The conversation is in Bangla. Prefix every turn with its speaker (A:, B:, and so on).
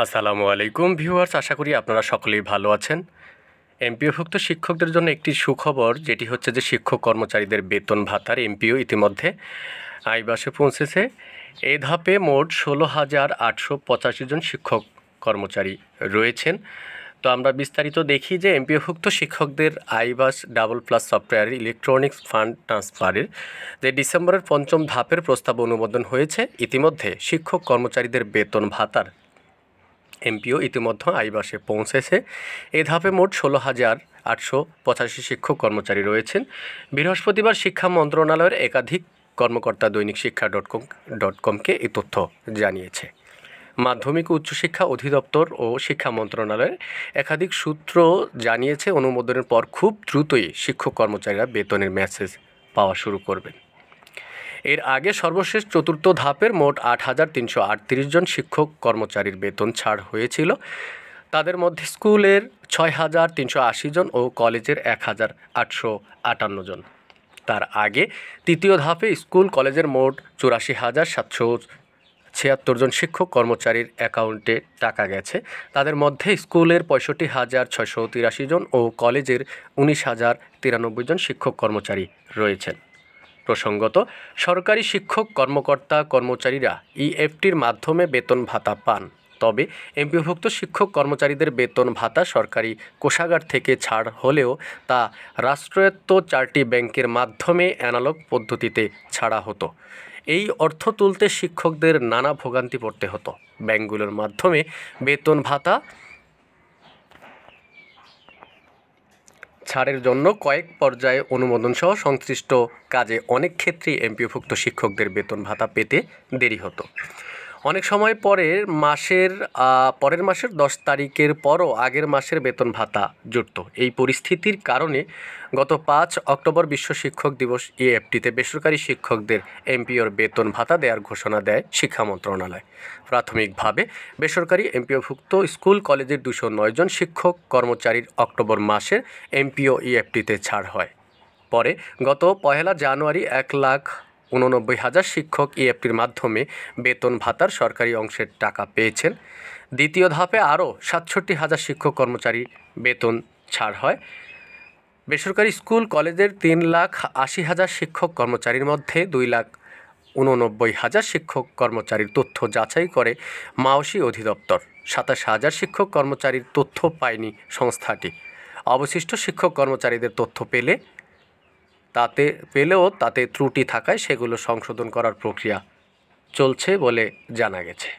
A: আসসালামু আলাইকুম ভিউয়ার্স, আশা করি আপনারা সকলেই ভালো আছেন। এমপিওভুক্ত শিক্ষকদের জন্য একটি সুখবর, যেটি হচ্ছে যে শিক্ষক কর্মচারীদের বেতন ভাতার এমপিও ইতিমধ্যে আইবাসে পৌঁছেছে। এই ধাপে মোট 16,885 জন শিক্ষক কর্মচারী রয়েছেন। তো আমরা বিস্তারিত দেখি যে এমপিওভুক্ত শিক্ষকদের আইবাস double plus software electronics fund ট্রান্সফারের যে ডিসেম্বরের পঞ্চম ধাপের প্রস্তাব অনুমোদন হয়েছে। ইতিমধ্যে শিক্ষক কর্মচারীদের বেতন ভাতার এমপিও ইতিমধ্যে আইবাসে পৌঁছেছে। এ ধাপে মোট 16,885 শিক্ষক কর্মচারী রয়েছেন। বৃহস্পতিবার শিক্ষা মন্ত্রণালয়ের একাধিক কর্মকর্তা দৈনিক শিক্ষা .com-কে এই তথ্য জানিয়েছে। মাধ্যমিক ও উচ্চশিক্ষা অধিদপ্তর ও শিক্ষা মন্ত্রণালয়ের একাধিক সূত্র জানিয়েছে, অনুমোদনের পর খুব দ্রুতই শিক্ষক কর্মচারীরা বেতনের মেসেজ পাওয়া শুরু করবেন। এর আগে সর্বশেষ চতুর্থ ধাপের মোট 8,338 জন শিক্ষক কর্মচারীর বেতন ছাড় হয়েছিল। তাদের মধ্যে স্কুলের 6,380 জন ও কলেজের 1,858 জন। তার আগে তৃতীয় ধাপে স্কুল কলেজের মোট 84,776 জন শিক্ষক কর্মচারীর অ্যাকাউন্টে টাকা গেছে। তাদের মধ্যে স্কুলের 65,683 জন ও কলেজের 19,093 জন শিক্ষক কর্মচারী রয়েছেন। প্রসঙ্গত, সরকারি শিক্ষক কর্মকর্তা কর্মচারীরা ইএফটির মাধ্যমে বেতন ভাতা পান। তবে এমপিওভুক্ত শিক্ষক কর্মচারীদের বেতন ভাতা সরকারি কোষাগার থেকে ছাড় হলেও তা রাষ্ট্রায়ত্ত 4টি ব্যাংকের মাধ্যমে অ্যানালগ পদ্ধতিতে ছাড়া হতো। এই অর্থ তুলতে শিক্ষকদের নানা ভোগান্তি পড়তে হতো। ব্যাংকগুলোর মাধ্যমে বেতন ভাতা ছাড়ের জন্য কয়েক পর্যায়ে অনুমোদনসহ সংশ্লিষ্ট কাজে অনেক ক্ষেত্রেই এমপিওভুক্ত শিক্ষকদের বেতন ভাতা পেতে দেরি হতো। অনেক সময় পরের মাসের 10 তারিখের পরও আগের মাসের বেতন ভাতা জুটত। এই পরিস্থিতির কারণে গত 5 অক্টোবর বিশ্ব শিক্ষক দিবস ইএফটিতে বেসরকারি শিক্ষকদের এমপিওর বেতন ভাতা দেওয়ার ঘোষণা দেয় শিক্ষা মন্ত্রণালয়। প্রাথমিকভাবে বেসরকারি এমপিওভুক্ত স্কুল কলেজের 209 জন শিক্ষক কর্মচারীর অক্টোবর মাসের এমপিও ইএফটিতে ছাড় হয়। পরে গত 1 জানুয়ারি 1,89,000 শিক্ষক ইএফটির মাধ্যমে বেতন ভাতার সরকারি অংশের টাকা পেয়েছেন। দ্বিতীয় ধাপে আরও 67,000 শিক্ষক কর্মচারী বেতন ছাড় হয়। বেসরকারি স্কুল কলেজের 3,80,000 শিক্ষক কর্মচারীর মধ্যে 2,89,000 শিক্ষক কর্মচারীর তথ্য যাচাই করে মাওসি অধিদপ্তর। 27,000 শিক্ষক কর্মচারীর তথ্য পায়নি সংস্থাটি। অবশিষ্ট শিক্ষক কর্মচারীদের তথ্য পেলেও তাতে ত্রুটি থাকায় সেগুলো সংশোধন করার প্রক্রিয়া চলছে বলে জানা গেছে।